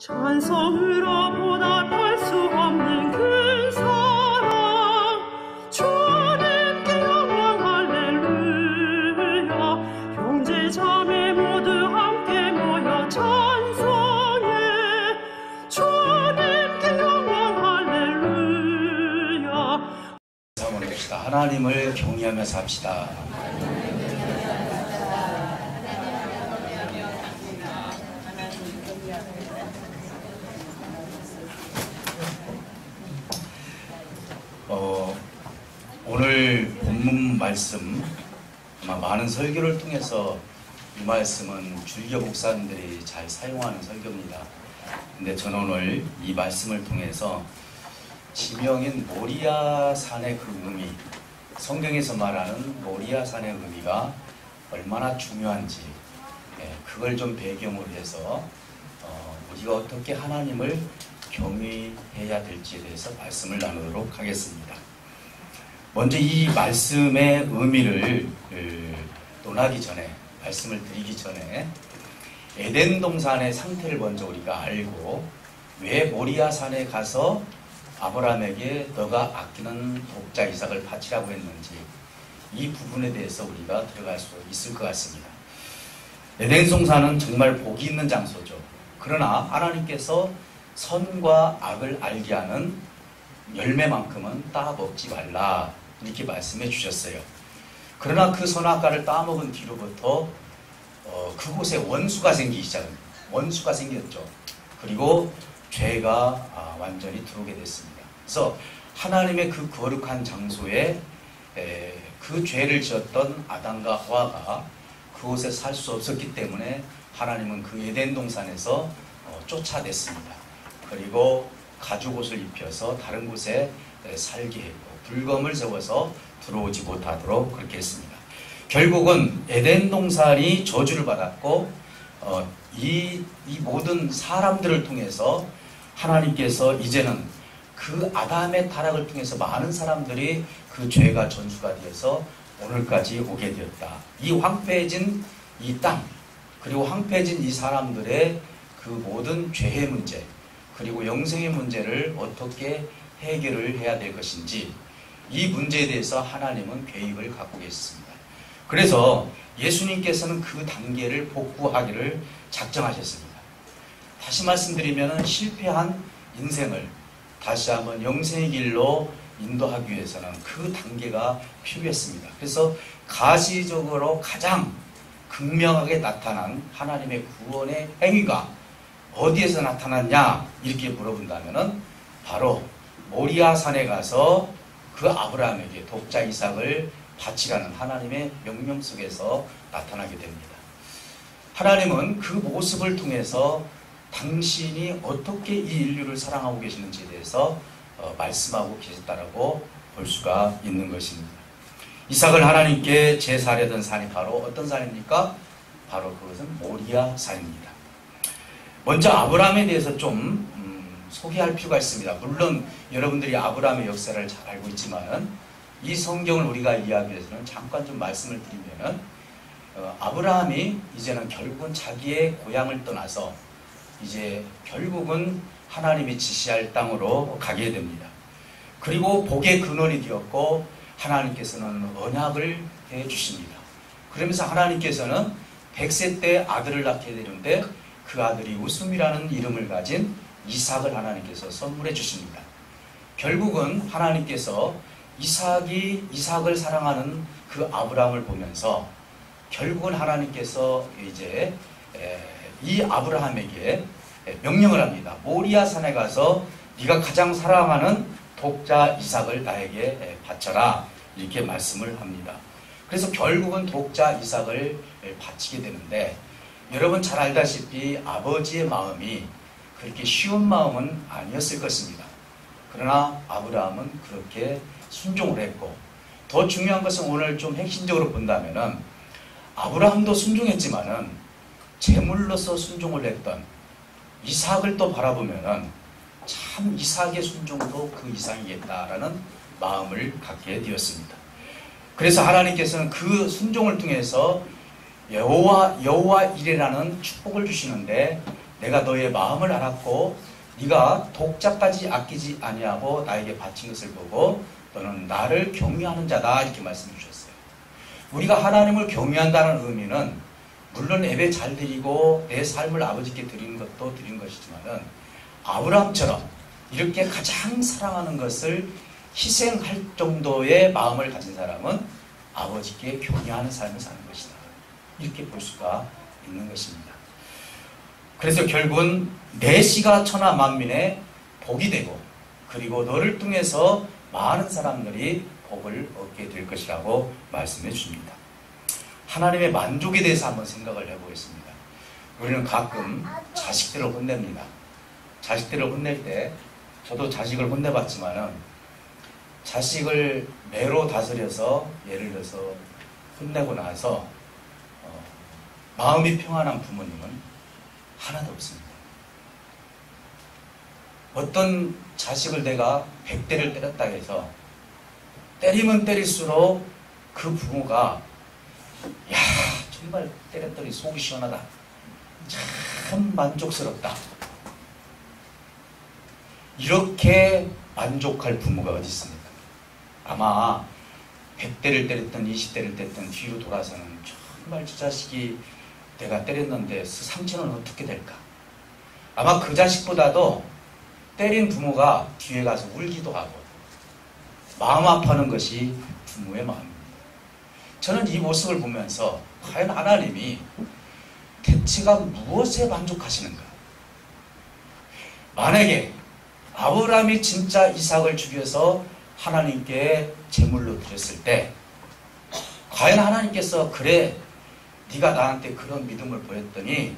찬송으로 보답할 수 없는 큰 사랑, 주님께 영광 할렐루야. 형제 자매 모두 함께 모여 찬송해. 주님께 영광 할렐루야. 하나님을 경외하며 삽시다. 오늘 본문 말씀, 아마 많은 설교를 통해서 이 말씀은 줄겨 목사님들이 잘 사용하는 설교입니다. 근데 저는 오늘 이 말씀을 통해서 지명인 모리아 산의 그 의미, 성경에서 말하는 모리아 산의 의미가 얼마나 중요한지, 그걸 좀 배경으로 해서 우리가 어떻게 하나님을 경외해야 될지에 대해서 말씀을 나누도록 하겠습니다. 먼저 이 말씀의 의미를 논하기 전에, 말씀을 드리기 전에 에덴 동산의 상태를 먼저 우리가 알고, 왜 모리아 산에 가서 아브라함에게 너가 아끼는 독자 이삭을 바치라고 했는지, 이 부분에 대해서 우리가 들어갈 수 있을 것 같습니다. 에덴 동산은 정말 복이 있는 장소죠. 그러나 하나님께서 선과 악을 알게 하는 열매만큼은 따 먹지 말라, 이렇게 말씀해 주셨어요. 그러나 그 선악과를 따먹은 뒤로부터 그곳에 원수가 생기기 시작합니다. 원수가 생겼죠. 그리고 죄가 완전히 들어오게 됐습니다. 그래서 하나님의 그 거룩한 장소에 그 죄를 지었던 아담과 하와가 그곳에 살 수 없었기 때문에 하나님은 그 에덴 동산에서 쫓아냈습니다. 그리고 가죽옷을 입혀서 다른 곳에 살게 했고, 불검을 세워서 들어오지 못하도록 그렇게 했습니다. 결국은 에덴 동산이 저주를 받았고, 이 모든 사람들을 통해서 하나님께서 이제는 그 아담의 타락을 통해서 많은 사람들이 그 죄가 전수가 되어서 오늘까지 오게 되었다. 이 황폐해진 이 땅, 그리고 황폐해진 이 사람들의 그 모든 죄의 문제, 그리고 영생의 문제를 어떻게 해결을 해야 될 것인지, 이 문제에 대해서 하나님은 계획을 갖고 계셨습니다. 그래서 예수님께서는 그 단계를 복구하기를 작정하셨습니다. 다시 말씀드리면 실패한 인생을 다시 한번 영생의 길로 인도하기 위해서는 그 단계가 필요했습니다. 그래서 가시적으로 가장 극명하게 나타난 하나님의 구원의 행위가 어디에서 나타났냐, 이렇게 물어본다면 바로 모리아 산에 가서 그 아브라함에게 독자 이삭을 바치라는 하나님의 명령 속에서 나타나게 됩니다. 하나님은 그 모습을 통해서 당신이 어떻게 이 인류를 사랑하고 계시는지에 대해서 말씀하고 계셨다라고 볼 수가 있는 것입니다. 이삭을 하나님께 제사하려던 산이 바로 어떤 산입니까? 바로 그것은 모리아 산입니다. 먼저 아브라함에 대해서 좀 소개할 필요가 있습니다. 물론 여러분들이 아브라함의 역사를 잘 알고 있지만 이 성경을 우리가 이해하기 위해서는 잠깐 좀 말씀을 드리면은, 아브라함이 이제는 결국은 자기의 고향을 떠나서 이제 결국은 하나님이 지시할 땅으로 가게 됩니다. 그리고 복의 근원이 되었고, 하나님께서는 언약을 해 주십니다. 그러면서 하나님께서는 100세 때 아들을 낳게 되는데, 그 아들이 웃음이라는 이름을 가진 이삭을 하나님께서 선물해 주십니다. 결국은 하나님께서 이삭을 사랑하는 그 아브라함을 보면서 결국은 하나님께서 이제 이 아브라함에게 명령을 합니다. 모리아 산에 가서 네가 가장 사랑하는 독자 이삭을 나에게 바쳐라, 이렇게 말씀을 합니다. 그래서 결국은 독자 이삭을 바치게 되는데, 여러분 잘 알다시피 아버지의 마음이 그렇게 쉬운 마음은 아니었을 것입니다. 그러나 아브라함은 그렇게 순종을 했고, 더 중요한 것은 오늘 좀 핵심적으로 본다면은 아브라함도 순종했지만은 제물로서 순종을 했던 이삭을 또 바라보면은 참 이삭의 순종도 그 이상이겠다라는 마음을 갖게 되었습니다. 그래서 하나님께서는 그 순종을 통해서 여호와 이레라는 축복을 주시는데, 내가 너의 마음을 알았고 네가 독자까지 아끼지 아니하고 나에게 바친 것을 보고 너는 나를 경외하는 자다 이렇게 말씀해 주셨어요. 우리가 하나님을 경외한다는 의미는 물론 예배 잘 드리고 내 삶을 아버지께 드리는 것도 드린 것이지만은 아브라함처럼 이렇게 가장 사랑하는 것을 희생할 정도의 마음을 가진 사람은 아버지께 경외하는 삶을 사는 것이다. 이렇게 볼 수가 있는 것입니다. 그래서 결국은 내 씨가 천하 만민의 복이 되고 그리고 너를 통해서 많은 사람들이 복을 얻게 될 것이라고 말씀해 주십니다. 하나님의 만족에 대해서 한번 생각을 해보겠습니다. 우리는 가끔 자식들을 혼냅니다. 자식들을 혼낼 때 저도 자식을 혼내봤지만은 자식을 매로 다스려서 예를 들어서 혼내고 나서 마음이 평안한 부모님은 하나도 없습니다. 어떤 자식을 내가 100대를 때렸다 해서 때리면 때릴수록 그 부모가 야 정말 때렸더니 속이 시원하다. 참 만족스럽다. 이렇게 만족할 부모가 어디 있습니까? 아마 100대를 때렸든 20대를 때렸든 뒤로 돌아서는 정말 저 자식이 내가 때렸는데 상처는 어떻게 될까? 아마 그 자식보다도 때린 부모가 뒤에 가서 울기도 하고 마음 아파하는 것이 부모의 마음입니다. 저는 이 모습을 보면서 과연 하나님이 대체가 무엇에 만족하시는가? 만약에 아브라함이 진짜 이삭을 죽여서 하나님께 제물로 드렸을 때 과연 하나님께서 그래 네가 나한테 그런 믿음을 보였더니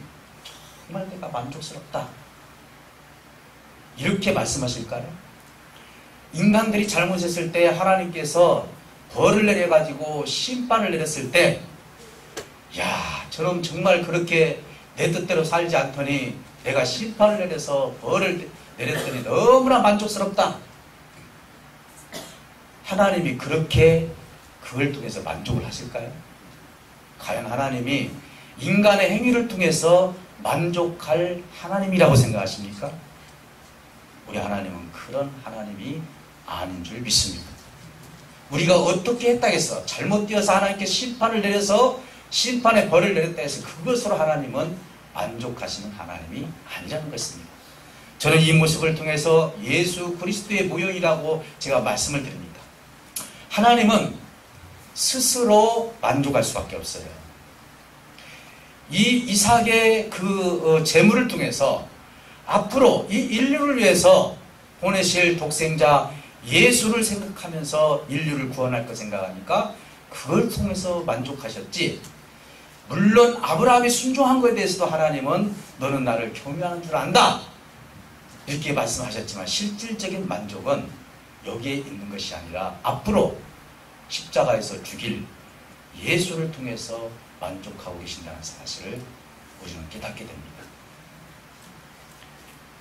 정말 내가 만족스럽다 이렇게 말씀하실까요? 인간들이 잘못했을 때 하나님께서 벌을 내려가지고 심판을 내렸을 때 야 저놈 정말 그렇게 내 뜻대로 살지 않더니 내가 심판을 내려서 벌을 내렸더니 너무나 만족스럽다. 하나님이 그렇게 그걸 통해서 만족을 하실까요? 과연 하나님이 인간의 행위를 통해서 만족할 하나님이라고 생각하십니까? 우리 하나님은 그런 하나님이 아닌 줄 믿습니다. 우리가 어떻게 했다겠어? 잘못 되어서 하나님께 심판을 내려서 심판의 벌을 내렸다 해서 그것으로 하나님은 만족하시는 하나님이 아니라는 것입니다. 저는 이 모습을 통해서 예수 그리스도의 모형이라고 제가 말씀을 드립니다. 하나님은 스스로 만족할 수밖에 없어요. 이 이삭의 그 제물을 통해서 앞으로 이 인류를 위해서 보내실 독생자 예수를 생각하면서 인류를 구원할 것 생각하니까 그걸 통해서 만족하셨지. 물론 아브라함이 순종한 것에 대해서도 하나님은 너는 나를 경외하는 줄 안다 이렇게 말씀하셨지만 실질적인 만족은 여기에 있는 것이 아니라 앞으로 십자가에서 죽일 예수를 통해서 만족하고 계신다는 사실을 우리는 깨닫게 됩니다.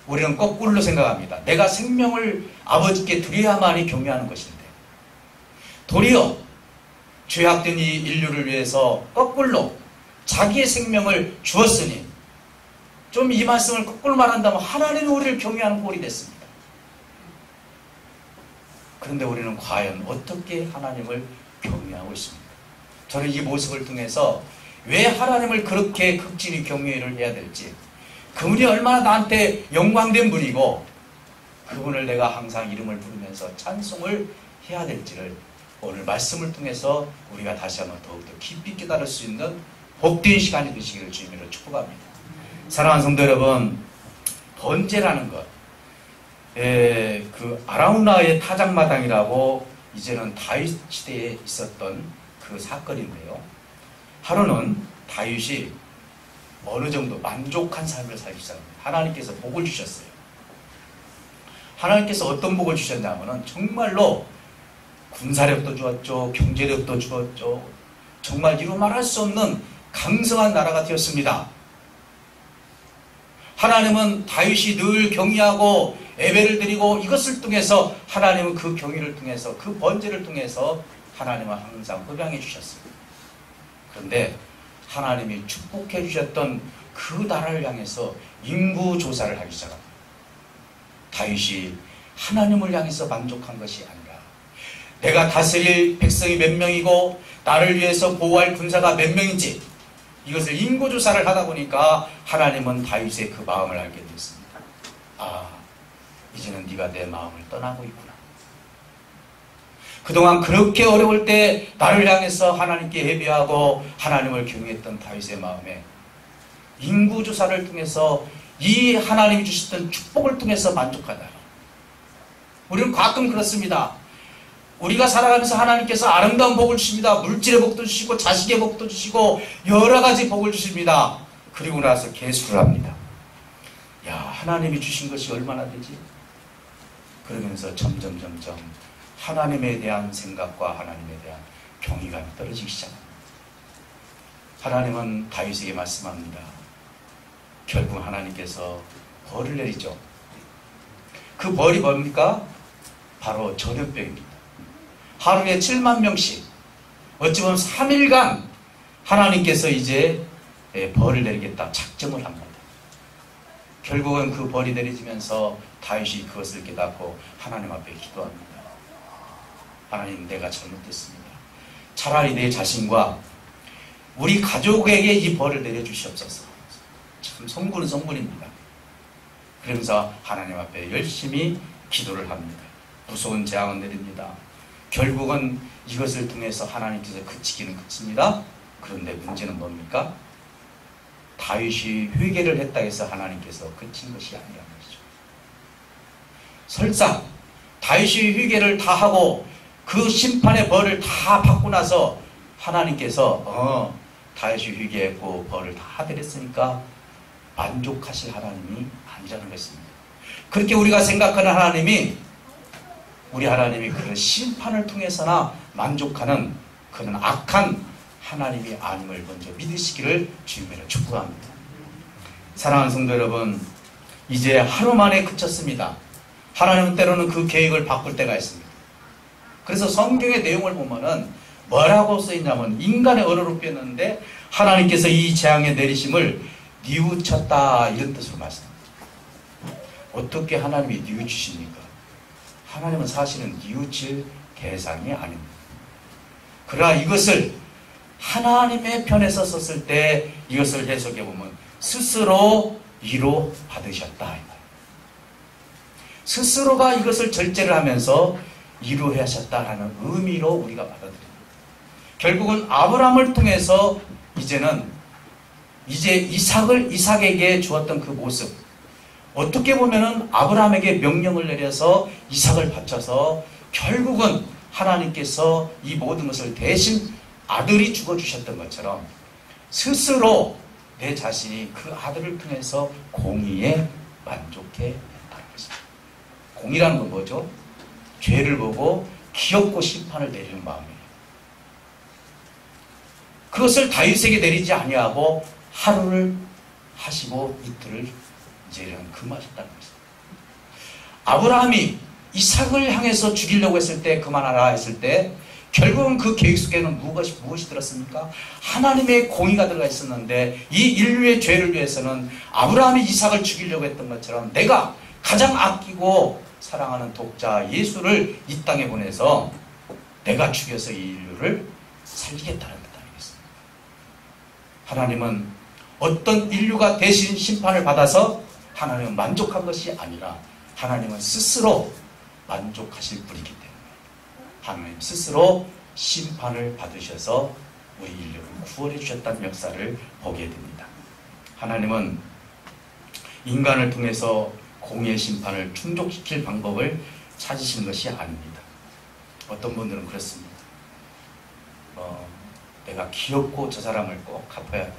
우리는 거꾸로 생각합니다. 내가 생명을 아버지께 드려야만이 경외하는 것인데 도리어 죄악된 이 인류를 위해서 거꾸로 자기의 생명을 주었으니 좀 이 말씀을 거꾸로 말한다면 하나님이 우리를 경외하는 꼴이 됐습니다. 그런데 우리는 과연 어떻게 하나님을 경외하고 있습니까? 저는 이 모습을 통해서 왜 하나님을 그렇게 극진히 경외를 해야 될지 그분이 얼마나 나한테 영광된 분이고 그분을 내가 항상 이름을 부르면서 찬송을 해야 될지를 오늘 말씀을 통해서 우리가 다시 한번 더욱더 깊이 깨달을 수 있는 복된 시간이 되시기를 주님으로 축복합니다. 사랑하는 성도 여러분, 번제라는 것, 그 아라우나의 타작마당이라고 이제는 다윗 시대에 있었던 그 사건인데요. 하루는 다윗이 어느 정도 만족한 삶을 살기 시작합니다. 하나님께서 복을 주셨어요. 하나님께서 어떤 복을 주셨냐면은 정말로 군사력도 주었죠, 경제력도 주었죠. 정말 이루 말할 수 없는 강성한 나라가 되었습니다. 하나님은 다윗이 늘 경외하고 예배를 드리고 이것을 통해서 하나님은 그 경외를 통해서 그 번제를 통해서 하나님은 항상 흡양해 주셨습니다. 그런데 하나님이 축복해 주셨던 그 나라를 향해서 인구 조사를 하기 시작합니다. 다윗이 하나님을 향해서 만족한 것이 아니라 내가 다스릴 백성이 몇 명이고 나를 위해서 보호할 군사가 몇 명인지 이것을 인구 조사를 하다 보니까 하나님은 다윗의 그 마음을 알게 됐습니다. 아, 이제는 네가 내 마음을 떠나고 있구나. 그동안 그렇게 어려울 때 나를 향해서 하나님께 예배하고 하나님을 경외했던 다윗의 마음에 인구조사를 통해서 이 하나님이 주셨던 축복을 통해서 만족하다. 우리는 가끔 그렇습니다. 우리가 살아가면서 하나님께서 아름다운 복을 주십니다. 물질의 복도 주시고 자식의 복도 주시고 여러 가지 복을 주십니다. 그리고 나서 개수를 합니다. 야, 하나님이 주신 것이 얼마나 되지? 그러면서 점점 하나님에 대한 생각과 하나님에 대한 경외감이 떨어지기 시작합니다. 하나님은 다윗에게 말씀합니다. 결국 하나님께서 벌을 내리죠. 그 벌이 뭡니까? 바로 전염병입니다. 하루에 7만 명씩 어찌 보면 3일간 하나님께서 이제 벌을 내리겠다 작정을 합니다. 결국은 그 벌이 내려지면서 다윗이 그것을 깨닫고 하나님 앞에 기도합니다. 하나님, 내가 잘못했습니다. 차라리 내 자신과 우리 가족에게 이 벌을 내려주시옵소서. 참 성군은 성군입니다. 그러면서 하나님 앞에 열심히 기도를 합니다. 무서운 재앙은 내립니다. 결국은 이것을 통해서 하나님께서 그치기는 그칩니다. 그런데 문제는 뭡니까? 다윗이 회개를 했다 해서 하나님께서 그친 것이 아니라는 것이죠. 설사 다윗이 회개를 다 하고 그 심판의 벌을 다 받고 나서 하나님께서 다윗이 회개했고 벌을 다 드렸으니까 만족하실 하나님이 아니라는 것입니다. 그렇게 우리가 생각하는 하나님이 우리 하나님이 그런 심판을 통해서나 만족하는 그런 악한 하나님이 아님을 먼저 믿으시기를 주님으로 축복합니다. 사랑하는 성도 여러분, 이제 하루 만에 그쳤습니다. 하나님은 때로는 그 계획을 바꿀 때가 있습니다. 그래서 성경의 내용을 보면은 뭐라고 써있냐면 인간의 언어로 표현했는데 하나님께서 이 재앙의 내리심을 뉘우쳤다 이런 뜻으로 말씀합니다. 어떻게 하나님이 뉘우치십니까? 하나님은 사실은 뉘우칠 대상이 아닙니다. 그러나 이것을 하나님의 편에서 썼을 때 이것을 해석해 보면 스스로 위로 받으셨다. 스스로가 이것을 절제를 하면서 위로하셨다라는 의미로 우리가 받아들입니다. 결국은 아브라함을 통해서 이제 이삭에게 주었던 그 모습, 어떻게 보면은 아브라함에게 명령을 내려서 이삭을 바쳐서 결국은 하나님께서 이 모든 것을 대신 아들이 죽어주셨던 것처럼 스스로 내 자신이 그 아들을 통해서 공의에 만족해 했다는 것입니다. 공의라는 건 뭐죠? 죄를 보고 기업고 심판을 내리는 마음이에요. 그것을 다윗에게 내리지 아니하고 하루를 하시고 이틀을 이제는 금하셨다는 것입니다. 아브라함이 이삭을 향해서 죽이려고 했을 때, 그만하라 했을 때 결국은 그 계획 속에는 무엇이 들었습니까? 하나님의 공의가 들어가 있었는데 이 인류의 죄를 위해서는 아브라함이 이삭을 죽이려고 했던 것처럼 내가 가장 아끼고 사랑하는 독자 예수를 이 땅에 보내서 내가 죽여서 이 인류를 살리겠다는 뜻 아니겠습니까? 하나님은 어떤 인류가 대신 심판을 받아서 하나님은 만족한 것이 아니라 하나님은 스스로 만족하실 분이기 때문에 하나님 스스로 심판을 받으셔서 우리 인류를 구원해 주셨다는 역사를 보게 됩니다. 하나님은 인간을 통해서 공의의 심판을 충족시킬 방법을 찾으시는 것이 아닙니다. 어떤 분들은 그렇습니다. 내가 귀엽고 저 사람을 꼭 갚아야 돼.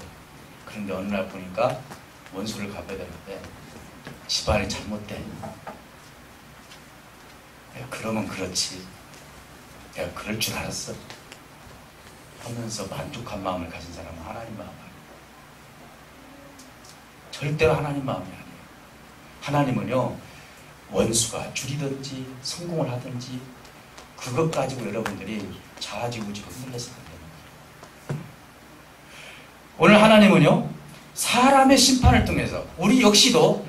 그런데 어느 날 보니까 원수를 갚아야 되는데 집안이 잘못돼. 그러면 그렇지. 내가 그럴 줄 알았어. 하면서 만족한 마음을 가진 사람은 하나님 마음 아니에요. 절대로 하나님 마음이 아니에요. 하나님은요, 원수가 줄이든지 성공을 하든지 그것 가지고 여러분들이 좌지우지로 흔들려서 안 됩니다. 오늘 하나님은요, 사람의 심판을 통해서 우리 역시도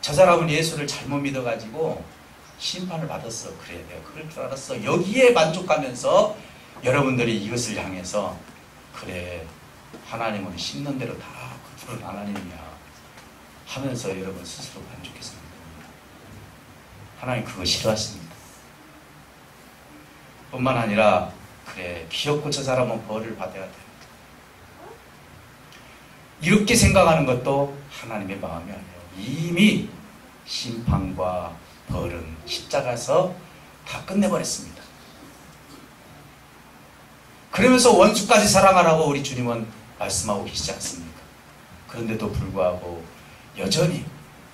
저 사람은 예수를 잘못 믿어가지고 심판을 받았어. 그래, 내가 그럴 줄 알았어. 여기에 만족하면서 여러분들이 이것을 향해서 그래, 하나님은 심는 대로 다 푸른 하나님이야 하면서 여러분 스스로 만족해서 됩니다. 하나님 그거 싫어하십니다. 뿐만 아니라 그래, 귀엽고 저 사람은 벌을 받아야 돼. 이렇게 생각하는 것도 하나님의 마음이 아니에요. 이미 심판과 벌은 십자가에서 다 끝내버렸습니다. 그러면서 원수까지 사랑하라고 우리 주님은 말씀하고 계시지 않습니까? 그런데도 불구하고 여전히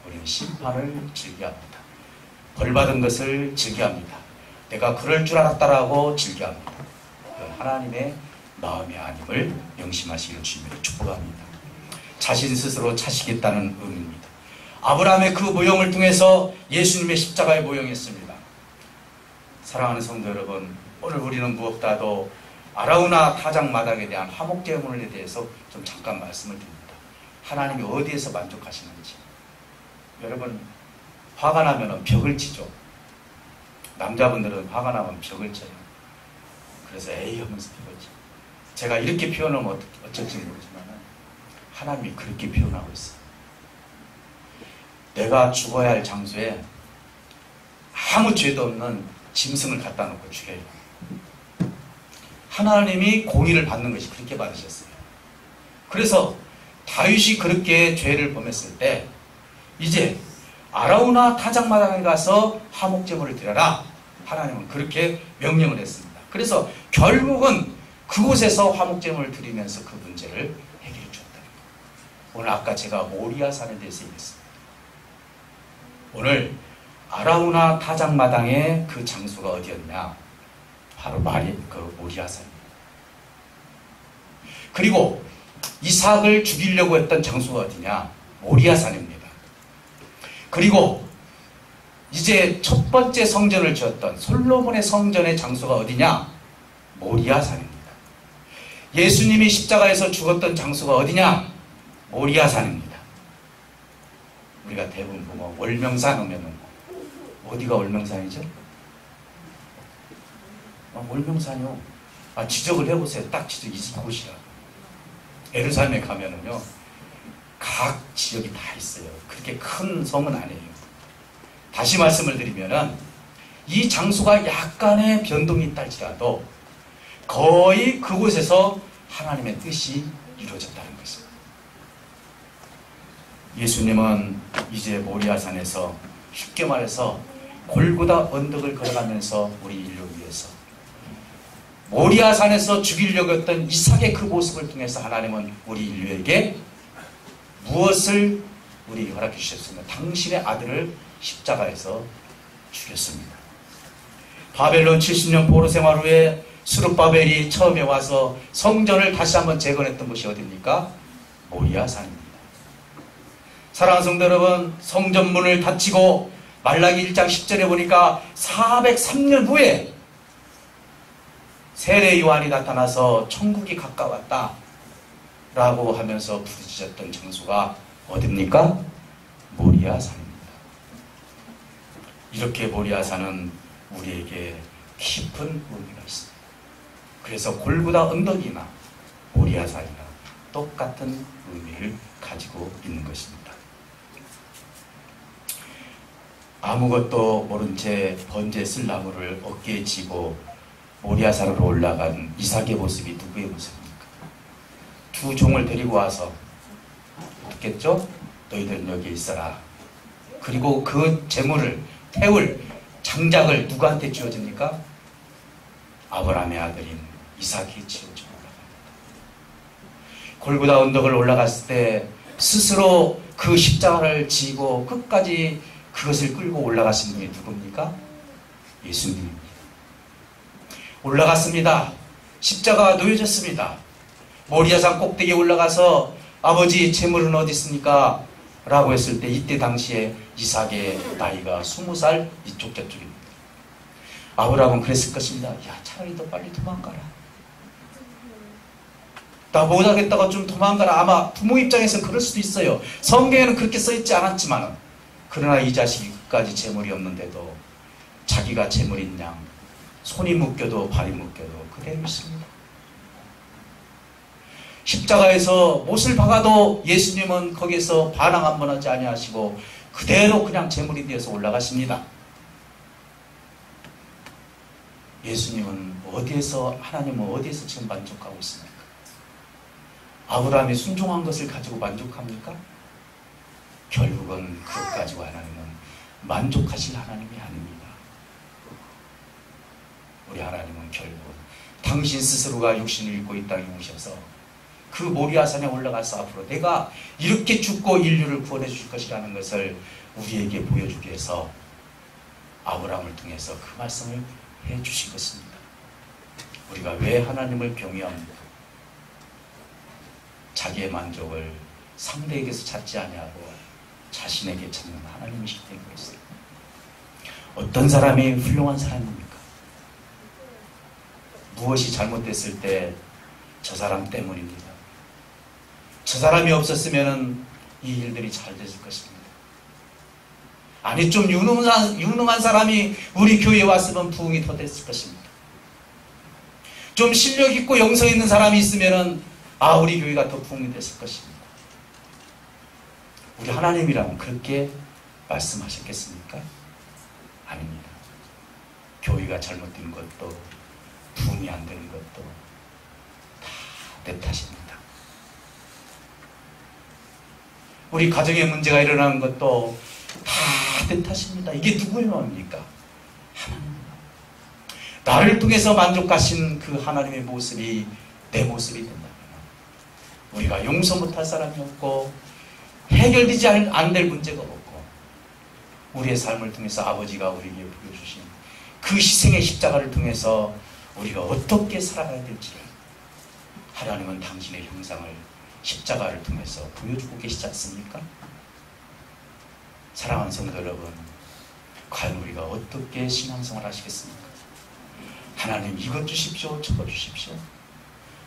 우리는 심판을 즐겨합니다. 벌받은 것을 즐겨합니다. 내가 그럴 줄 알았다라고 즐겨합니다. 하나님의 마음이 아님을 명심하시기를 주님으로 축복합니다. 자신 스스로 차시겠다는 의미입니다. 아브라함의 그 모형을 통해서 예수님의 십자가에 모형했습니다. 사랑하는 성도 여러분, 오늘 우리는 무엇보다도 아라우나 타작마당에 대한 화목제물에 대해서 좀 잠깐 말씀을 드립니다. 하나님이 어디에서 만족하시는지. 여러분, 화가 나면 벽을 치죠. 남자분들은 화가 나면 벽을 쳐요. 그래서 에이 하면서 벽을 쳐요. 제가 이렇게 표현하면 어쩔지 모르지만 하나님이 그렇게 표현하고 있어요. 내가 죽어야 할 장소에 아무 죄도 없는 짐승을 갖다 놓고 죽여요. 하나님이 공의를 받는 것이 그렇게 받으셨어요. 그래서 다윗이 그렇게 죄를 범했을 때 이제 아라우나 타작마당에 가서 화목제물을 드려라. 하나님은 그렇게 명령을 했습니다. 그래서 결국은 그곳에서 화목제물을 드리면서 그 문제를 해결해 주었다는 거예요. 오늘 아까 제가 모리아산에 대해서 얘기했습니다. 오늘 아라우나 타작마당의 그 장소가 어디였냐? 바로 모리아산입니다. 그리고 이삭을 죽이려고 했던 장소가 어디냐? 모리아산입니다. 그리고 이제 첫 번째 성전을 지었던 솔로몬의 성전의 장소가 어디냐? 모리아산입니다. 예수님이 십자가에서 죽었던 장소가 어디냐? 모리아산입니다. 우리가 대부분 보면 월명산 오면은 어디가 월명산이죠? 월명산이요. 지적을 해보세요. 딱 지적 이곳이라. 예루살렘에 가면은요, 각 지역이 다 있어요. 그렇게 큰 성은 아니에요. 다시 말씀을 드리면은 이 장소가 약간의 변동이 있다 할지라도 거의 그곳에서 하나님의 뜻이 이루어졌다는 것입니다. 예수님은 이제 모리아산에서 쉽게 말해서 골고다 언덕을 걸어가면서 우리 인류를 위해서 모리아산에서 죽이려고 했던 이삭의 그 모습을 통해서 하나님은 우리 인류에게 무엇을 우리에게 허락해 주셨습니까? 당신의 아들을 십자가에서 죽였습니다. 바벨론 70년 포로 생활 후에 스룹바벨이 처음에 와서 성전을 다시 한번 재건했던 곳이 어디입니까? 모리아산입니다. 사랑하는 성도 여러분, 성전문을 닫히고 말라기 1장 10절에 보니까 403년 후에 세례 요한이 나타나서 천국이 가까웠다 라고 하면서 부르짖었던 장소가 어디입니까? 모리아산입니다. 이렇게 모리아산은 우리에게 깊은 의미가 있습니다. 그래서 골고다 언덕이나 모리아산이나 똑같은 의미를 가지고 있는 것입니다. 아무것도 모른 채 번제 쓸 나무를 어깨에 지고 모리아산으로 올라간 이삭의 모습이 누구의 모습입니까? 두 종을 데리고 와서 어떻게 했죠? 너희들은 여기에 있어라. 그리고 그 재물을 태울 장작을 누구한테 쥐어줍니까? 아브라함의 아들인 이삭이 쥐어주고 올라갑니다. 골고다 언덕을 올라갔을 때 스스로 그 십자가를 지고 끝까지 그것을 끌고 올라가신 분이 누굽니까? 예수님입니다. 올라갔습니다. 십자가가 놓여졌습니다. 모리아산 꼭대기에 올라가서 아버지 재물은 어디 있습니까? 라고 했을 때 이때 당시에 이삭의 나이가 20살 이쪽 저쪽입니다. 아브라함은 그랬을 것입니다. 야, 차라리 더 빨리 도망가라. 나 못하겠다가 좀 도망가라. 아마 부모 입장에서는 그럴 수도 있어요. 성경에는 그렇게 써있지 않았지만, 그러나 이 자식이 끝까지 재물이 없는데도 자기가 재물인 양 손이 묶여도 발이 묶여도 그대로 있습니다. 십자가에서 못을 박아도 예수님은 거기에서 반항 한 번 하지 아니하시고 그대로 그냥 재물이 되어서 올라가십니다. 예수님은 어디에서, 하나님은 어디에서 지금 만족하고 있습니까? 아브라함이 순종한 것을 가지고 만족합니까? 결국은 그것 가지고 하나님은 만족하실 하나님이 아닙니다. 우리 하나님은 결국은 당신 스스로가 육신을 입고 이 땅에 오셔서 그 모리아산에 올라가서 앞으로 내가 이렇게 죽고 인류를 구원해 주실 것이라는 것을 우리에게 보여주기 위해서 아브라함을 통해서 그 말씀을 해 주신 것입니다. 우리가 왜 하나님을 경외합니까? 자기의 만족을 상대에게서 찾지 아니하고 자신에게 찾는 하나님이시기 때문에 그렇습니다. 어떤 사람이 훌륭한 사람입니까? 무엇이 잘못됐을 때 저 사람 때문입니다. 저 사람이 없었으면 이 일들이 잘 됐을 것입니다. 아니 좀 유능한 사람이 우리 교회에 왔으면 부흥이 더 됐을 것입니다. 좀 실력 있고 영성 있는 사람이 있으면 우리 교회가 더 부흥이 됐을 것입니다. 우리 하나님이라면 그렇게 말씀하셨겠습니까? 아닙니다. 교회가 잘못된 것도 부흥이 안 되는 것도 다 내 탓입니다. 우리 가정에 문제가 일어나는 것도 다 내 탓입니다. 이게 누구의 마음입니까? 하나님입니다. 나를 통해서 만족하신 그 하나님의 모습이 내 모습이 된다면 우리가 용서 못할 사람이 없고 해결되지 안 될 문제가 없고 우리의 삶을 통해서 아버지가 우리에게 보여주신 그 희생의 십자가를 통해서 우리가 어떻게 살아가야 될지를 하나님은 당신의 형상을 십자가를 통해서 보여주고 계시지 않습니까? 사랑하는 성도 여러분, 과연 우리가 어떻게 신앙생활 하시겠습니까? 하나님 이것 주십시오, 저것 주십시오.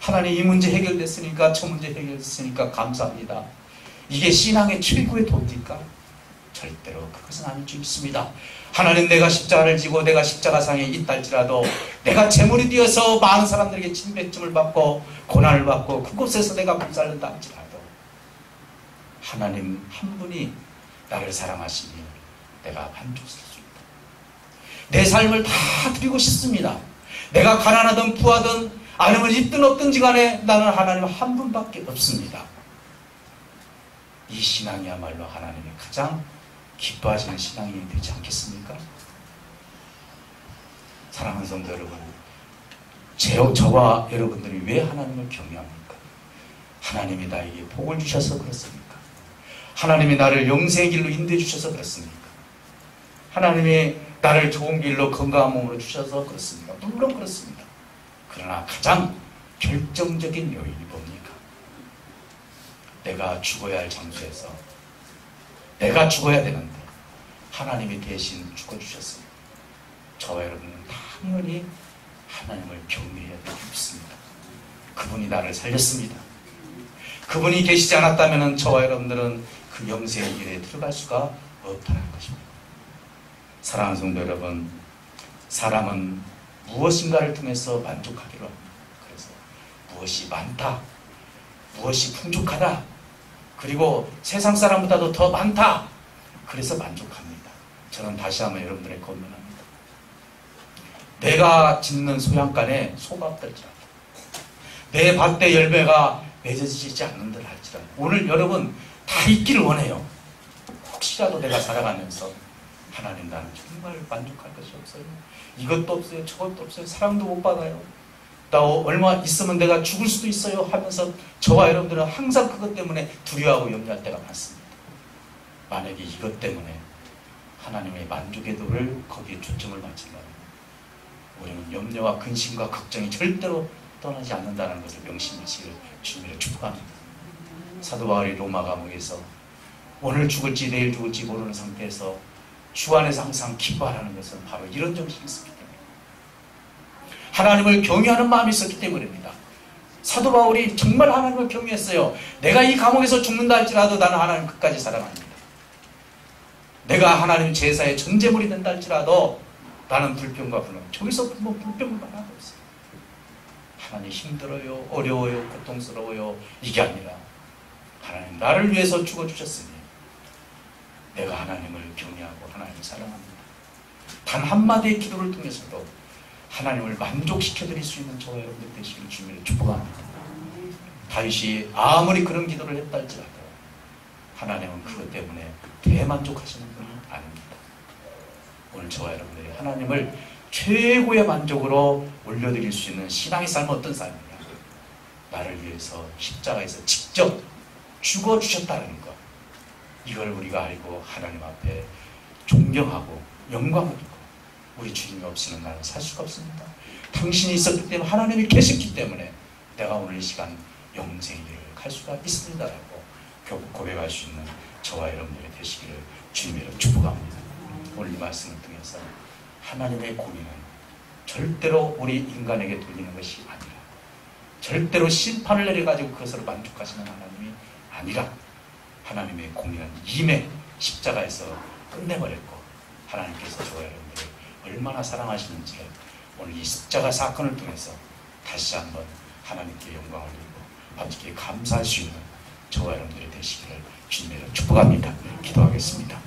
하나님 이 문제 해결됐으니까 저 문제 해결됐으니까 감사합니다. 이게 신앙의 최고의 도입니까? 절대로 그것은 아닐 줄 믿습니다. 하나님 내가 십자가를 지고 내가 십자가상에 있다 할지라도 내가 제물이 되어서 많은 사람들에게 침뱉음을 받고 고난을 받고 그곳에서 내가 불살른다 할지라도 하나님 한 분이 나를 사랑하시니 내가 만족스럽습니다. 내 삶을 다 드리고 싶습니다. 내가 가난하든 부하든 아니면 있든 없든지 간에 나는 하나님 한 분밖에 없습니다. 이 신앙이야말로 하나님이 가장 기뻐하시는 신앙이 되지 않겠습니까? 사랑하는 성도 여러분, 저와 여러분들이 왜 하나님을 경외합니까? 하나님이 나에게 복을 주셔서 그렇습니까? 하나님이 나를 영생의 길로 인도해 주셔서 그렇습니까? 하나님이 나를 좋은 길로 건강한 몸으로 주셔서 그렇습니까? 물론 그렇습니다. 그러나 가장 결정적인 요인이 뭡니까? 내가 죽어야 할 장소에서 내가 죽어야 되는데 하나님이 대신 죽어주셨습니다. 저와 여러분은 당연히 하나님을 경외해야 되고 싶습니다. 그분이 나를 살렸습니다. 그분이 계시지 않았다면 저와 여러분들은 그 영생의 길에 들어갈 수가 없다는 것입니다. 사랑하는 성도 여러분, 사람은 무엇인가를 통해서 만족하기로 합니다. 그래서 무엇이 많다, 무엇이 풍족하다, 그리고 세상 사람보다도 더 많다, 그래서 만족합니다. 저는 다시 한번 여러분들에게 권면합니다. 내가 짓는 소양간에 소가 없달지라도 내 밭대 열매가 맺어지지 않는다 할지라도 오늘 여러분 다 있기를 원해요. 혹시라도 내가 살아가면서 하나님 나는 정말 만족할 것이 없어요. 이것도 없어요. 저것도 없어요. 사랑도 못 받아요. 나 얼마 있으면 내가 죽을 수도 있어요 하면서 저와 여러분들은 항상 그것 때문에 두려워하고 염려할 때가 많습니다. 만약에 이것 때문에 하나님의 만족의 도를 거기에 초점을 맞춘다면 우리는 염려와 근심과 걱정이 절대로 떠나지 않는다는 것을 명심하시기를 주님으로 축복합니다. 사도 바울이 로마 감옥에서 오늘 죽을지 내일 죽을지 모르는 상태에서 주 안에서 항상 기뻐하라는 것은 바로 이런 정신이 있었기 때문에 하나님을 경외하는 마음이 있었기 때문입니다. 사도 바울이 정말 하나님을 경외했어요. 내가 이 감옥에서 죽는다 할지라도 나는 하나님 끝까지 사랑합니다. 내가 하나님 제사의 전제물이 된다 할지라도 나는 불평과 분노, 저기서 뭐 불평을 하나도 없어요. 하나님 힘들어요, 어려워요, 고통스러워요, 이게 아니라 하나님 나를 위해서 죽어주셨으니 내가 하나님을 경외하고 하나님을 사랑합니다. 단 한마디의 기도를 통해서도 하나님을 만족시켜드릴 수 있는 저와 여러분들 되시길 주님으로 축복합니다. 다윗이 아무리 그런 기도를 했다 할지라도 하나님은 그것 때문에 대만족하시는 분이 아닙니다. 오늘 저와 여러분들이 하나님을 최고의 만족으로 올려드릴 수 있는 신앙의 삶은 어떤 삶이냐? 나를 위해서 십자가에서 직접 죽어주셨다는 것, 이걸 우리가 알고 하나님 앞에 존경하고 영광을 두고 우리 주님이 없이는 나는 살 수가 없습니다. 당신이 있었기 때문에, 하나님이 계셨기 때문에 내가 오늘 이 시간 영생의 길을 갈 수가 있습니다라고 고백할 수 있는 저와 여러분들이 되시기를 주님으로 축복합니다. 오늘 이 말씀을 통해서 하나님의 공의는 절대로 우리 인간에게 돌리는 것이 아니라, 절대로 심판을 내려가지고 그것으로 만족하시는 하나님이 아니라, 하나님의 공의는 이미 십자가에서 끝내버렸고 하나님께서 저와 여러분들을 얼마나 사랑하시는지를 오늘 이 십자가 사건을 통해서 다시 한번 하나님께 영광을 드리고 아버지께 감사할 수 있는 저와 여러분들이 되시기를 주님으로 축복합니다. 기도하겠습니다.